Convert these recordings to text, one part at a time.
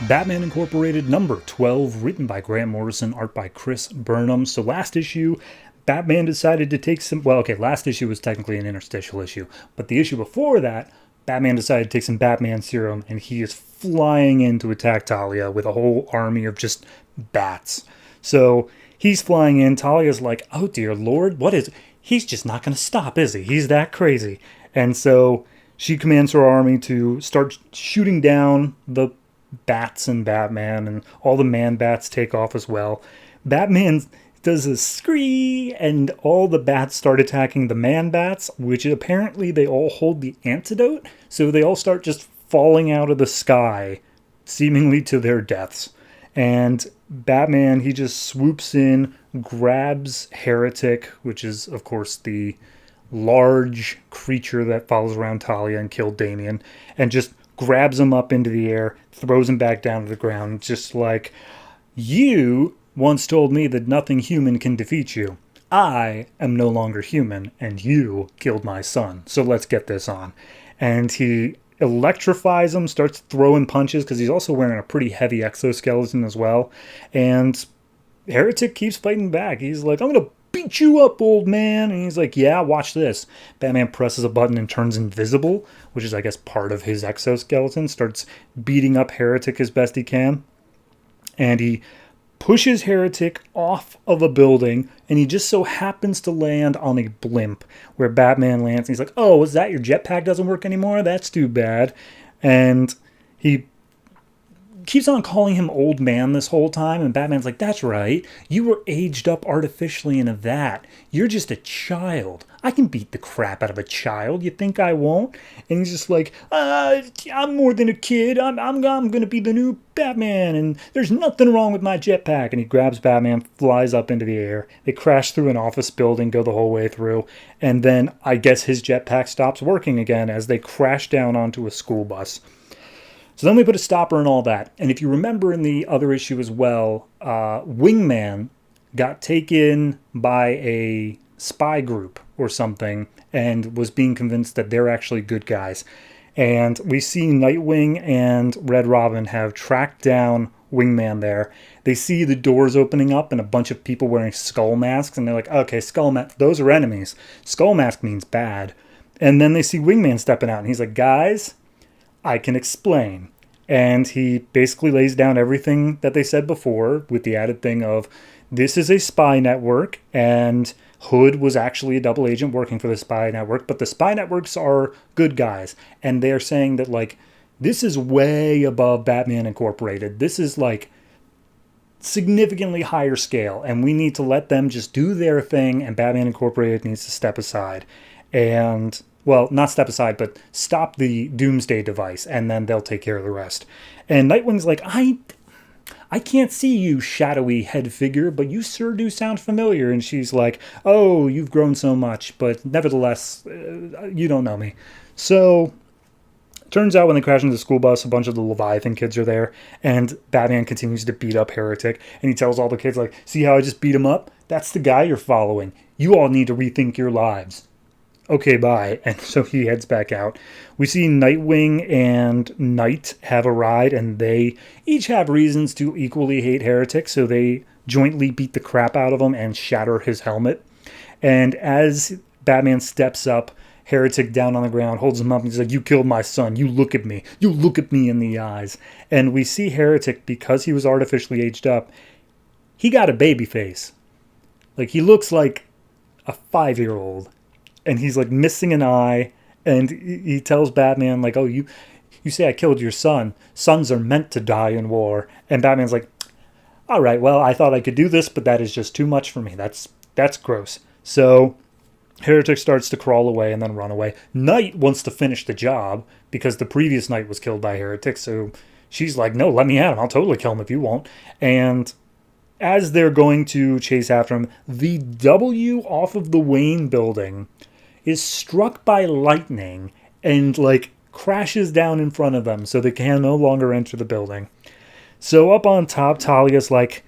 Batman Incorporated number 12, written by Grant Morrison, art by Chris Burnham. So last issue, Batman decided to take some... Well, okay, last issue was technically an interstitial issue. But the issue before that, Batman decided to take some Batman serum, and he is flying in to attack Talia with a whole army of just bats. So he's flying in. Talia's like, oh dear Lord, what is... He's just not going to stop, is he? He's that crazy. And so she commands her army to start shooting down the bats and Batman, and all the man-bats take off as well. Batman does a scree, and all the bats start attacking the man-bats, which apparently they all hold the antidote, so they all start just falling out of the sky, seemingly to their deaths. And Batman, he just swoops in, grabs Heretic, which is, of course, the large creature that follows around Talia and killed Damian, and just grabs him up into the air, throws him back down to the ground, just like, you once told me that nothing human can defeat you. I am no longer human, and you killed my son, so let's get this on. And he electrifies him, starts throwing punches, because he's also wearing a pretty heavy exoskeleton as well, and Heretic keeps fighting back. He's like, I'm gonna beat you up, old man. And he's like, yeah, watch this. Batman presses a button and turns invisible, which is, I guess, part of his exoskeleton. Starts beating up Heretic as best he can. And he pushes Heretic off of a building, and he just so happens to land on a blimp where Batman lands. And he's like, oh, is that your jetpack doesn't work anymore? That's too bad. And he keeps on calling him old man this whole time, and Batman's like, that's right, you were aged up artificially in a vat. You're just a child. I can beat the crap out of a child. You think I won't? And he's just like, I'm more than a kid. I'm gonna be the new Batman, and there's nothing wrong with my jetpack. And he grabs Batman, flies up into the air. They crash through an office building, go the whole way through, and then I guess his jetpack stops working again as they crash down onto a school bus. So then we put a stopper in all that. And if you remember in the other issue as well, Wingman got taken by a spy group or something and was being convinced that they're actually good guys. And we see Nightwing and Red Robin have tracked down Wingman there. They see the doors opening up and a bunch of people wearing skull masks. And they're like, okay, skull mask, those are enemies. Skull mask means bad. And then they see Wingman stepping out. And he's like, guys, I can explain. And he basically lays down everything that they said before with the added thing of, this is a spy network, and Hood was actually a double agent working for the spy network, but the spy networks are good guys. And they're saying that, like, this is way above Batman Incorporated. This is, like, significantly higher scale, and we need to let them just do their thing, and Batman Incorporated needs to step aside. And... well, not step aside, but stop the Doomsday device, and then they'll take care of the rest. And Nightwing's like, I can't see you, shadowy head figure, but you sure do sound familiar. And she's like, oh, you've grown so much, but nevertheless, you don't know me. So, turns out when they crash into the school bus, a bunch of the Leviathan kids are there, and Batman continues to beat up Heretic, and he tells all the kids, like, see how I just beat him up? That's the guy you're following. You all need to rethink your lives. Okay, bye. And so he heads back out. We see Nightwing and Knight have a ride, and they each have reasons to equally hate Heretic, so they jointly beat the crap out of him and shatter his helmet. And as Batman steps up, Heretic down on the ground holds him up and he's like, you killed my son. You look at me. You look at me in the eyes. And we see Heretic, because he was artificially aged up, he got a baby face. Like, he looks like a 5-year-old. And he's, like, missing an eye, and he tells Batman, like, oh, you say I killed your son. Sons are meant to die in war. And Batman's like, all right, well, I thought I could do this, but that is just too much for me. That's gross. So Heretic starts to crawl away and then run away. Knight wants to finish the job, because the previous Knight was killed by Heretic, so she's like, no, let me at him. I'll totally kill him if you won't. And as they're going to chase after him, the W off of the Wayne building is struck by lightning and, like, crashes down in front of them, so they can no longer enter the building. So up on top, Talia's like,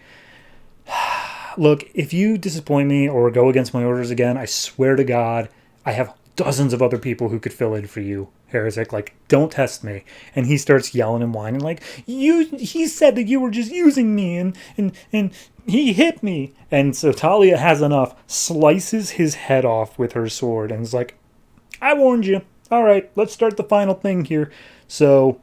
look, if you disappoint me or go against my orders again, I swear to God, I have dozens of other people who could fill in for you, Heretic. Like, don't test me. And he starts yelling and whining, like, he said that you were just using me, and he hit me. And so Talia has enough, slices his head off with her sword, and is like, I warned you. All right, let's start the final thing here. So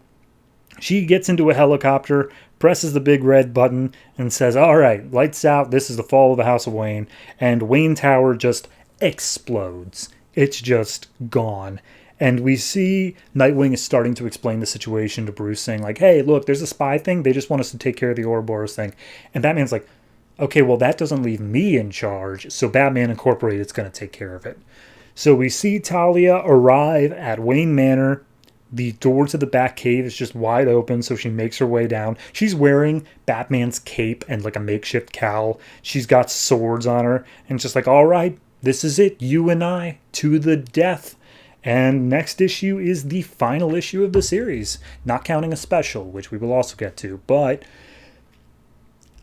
she gets into a helicopter, presses the big red button, and says, all right, lights out. This is the fall of the House of Wayne. And Wayne Tower just explodes. It's just gone. And we see Nightwing is starting to explain the situation to Bruce, saying like, hey, look, there's a spy thing. They just want us to take care of the Ouroboros thing. And Batman's like, okay, well, that doesn't leave me in charge. So Batman Incorporated's going to take care of it. So we see Talia arrive at Wayne Manor. The door to the back cave is just wide open, so she makes her way down. She's wearing Batman's cape and like a makeshift cowl. She's got swords on her, and just like, all right, this is it. You and I, to the death. And next issue is the final issue of the series, not counting a special, which we will also get to. But,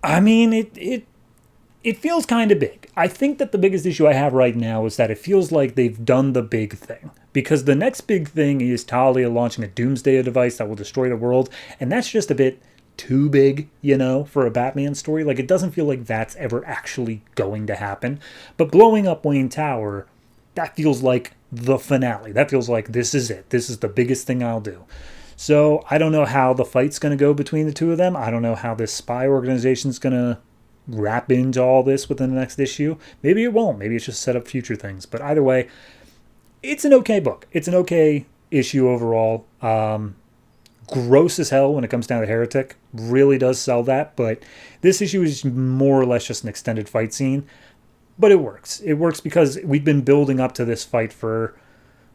I mean, it feels kind of big. I think that the biggest issue I have right now is that it feels like they've done the big thing. Because the next big thing is Talia launching a doomsday device that will destroy the world. And that's just a bit too big, you know, for a Batman story. Like, it doesn't feel like that's ever actually going to happen. But blowing up Wayne Tower, that feels like the finale. That feels like this is it. This is the biggest thing I'll do. So I don't know how the fight's going to go between the two of them. I don't know how this spy organization's going to wrap into all this within the next issue. Maybe it won't. Maybe it's just set up future things. But either way, it's an okay book. It's an okay issue overall. Gross as hell when it comes down to Heretic. Really does sell that. But this issue is more or less just an extended fight scene. But it works. It works because we've been building up to this fight for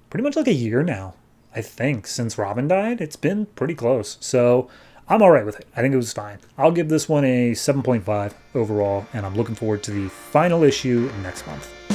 pretty much like a year now, I think. Since Robin died, it's been pretty close. So I'm all right with it. I think it was fine. I'll give this one a 7.5 overall, and I'm looking forward to the final issue next month.